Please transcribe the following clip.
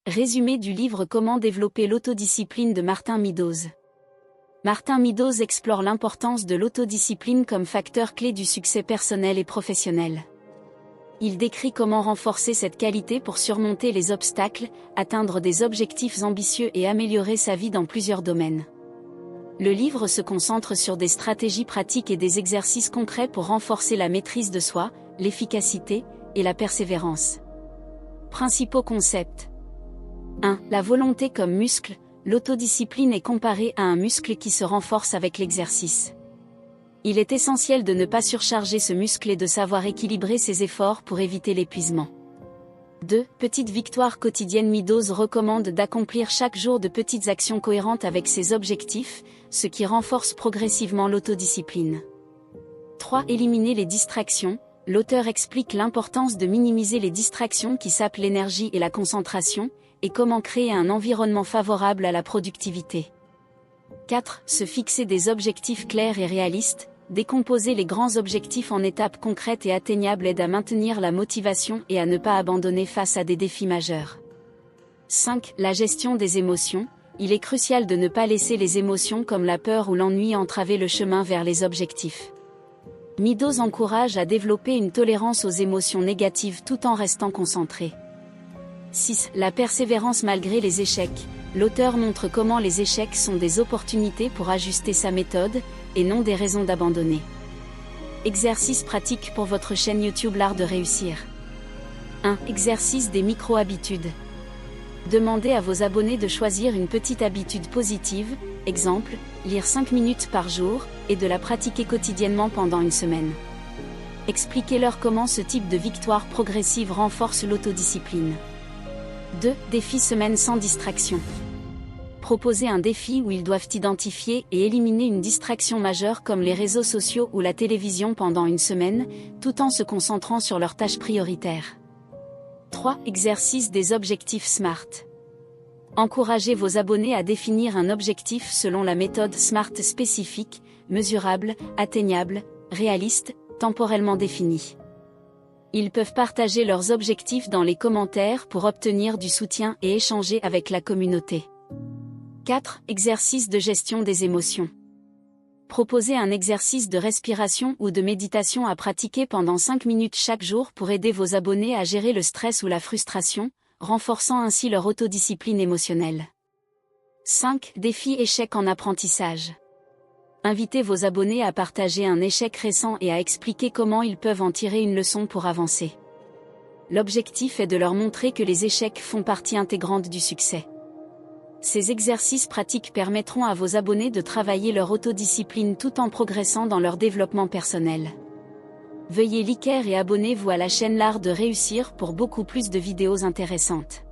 Résumé du livre Comment développer l'autodiscipline de Martin Meadows. Martin Meadows explore l'importance de l'autodiscipline comme facteur clé du succès personnel et professionnel. Il décrit comment renforcer cette qualité pour surmonter les obstacles, atteindre des objectifs ambitieux et améliorer sa vie dans plusieurs domaines. Le livre se concentre sur des stratégies pratiques et des exercices concrets pour renforcer la maîtrise de soi, l'efficacité et la persévérance. Principaux concepts. 1. La volonté comme muscle. L'autodiscipline est comparée à un muscle qui se renforce avec l'exercice. Il est essentiel de ne pas surcharger ce muscle et de savoir équilibrer ses efforts pour éviter l'épuisement. 2. Petite victoire quotidienne. Meadows recommande d'accomplir chaque jour de petites actions cohérentes avec ses objectifs, ce qui renforce progressivement l'autodiscipline. 3. Éliminer les distractions. L'auteur explique l'importance de minimiser les distractions qui sapent l'énergie et la concentration, et comment créer un environnement favorable à la productivité. 4. Se fixer des objectifs clairs et réalistes. Décomposer les grands objectifs en étapes concrètes et atteignables aide à maintenir la motivation et à ne pas abandonner face à des défis majeurs. 5. La gestion des émotions. Il est crucial de ne pas laisser les émotions comme la peur ou l'ennui entraver le chemin vers les objectifs. Meadows encourage à développer une tolérance aux émotions négatives tout en restant concentré. 6. La persévérance malgré les échecs. L'auteur montre comment les échecs sont des opportunités pour ajuster sa méthode, et non des raisons d'abandonner. Exercice pratique pour votre chaîne YouTube L'Art de réussir. 1. Exercice des micro-habitudes. Demandez à vos abonnés de choisir une petite habitude positive, exemple, lire 5 minutes par jour, et de la pratiquer quotidiennement pendant une semaine. Expliquez-leur comment ce type de victoire progressive renforce l'autodiscipline. 2. Défi semaine sans distraction. Proposez un défi où ils doivent identifier et éliminer une distraction majeure comme les réseaux sociaux ou la télévision pendant une semaine, tout en se concentrant sur leurs tâches prioritaires. 3. Exercice des objectifs SMART. Encouragez vos abonnés à définir un objectif selon la méthode SMART spécifique, mesurable, atteignable, réaliste, temporellement défini. Ils peuvent partager leurs objectifs dans les commentaires pour obtenir du soutien et échanger avec la communauté. 4. Exercice de gestion des émotions. Proposez un exercice de respiration ou de méditation à pratiquer pendant 5 minutes chaque jour pour aider vos abonnés à gérer le stress ou la frustration, renforçant ainsi leur autodiscipline émotionnelle. 5. Défi échec en apprentissage. Invitez vos abonnés à partager un échec récent et à expliquer comment ils peuvent en tirer une leçon pour avancer. L'objectif est de leur montrer que les échecs font partie intégrante du succès. Ces exercices pratiques permettront à vos abonnés de travailler leur autodiscipline tout en progressant dans leur développement personnel. Veuillez liker et abonnez-vous à la chaîne L'Art de réussir pour beaucoup plus de vidéos intéressantes.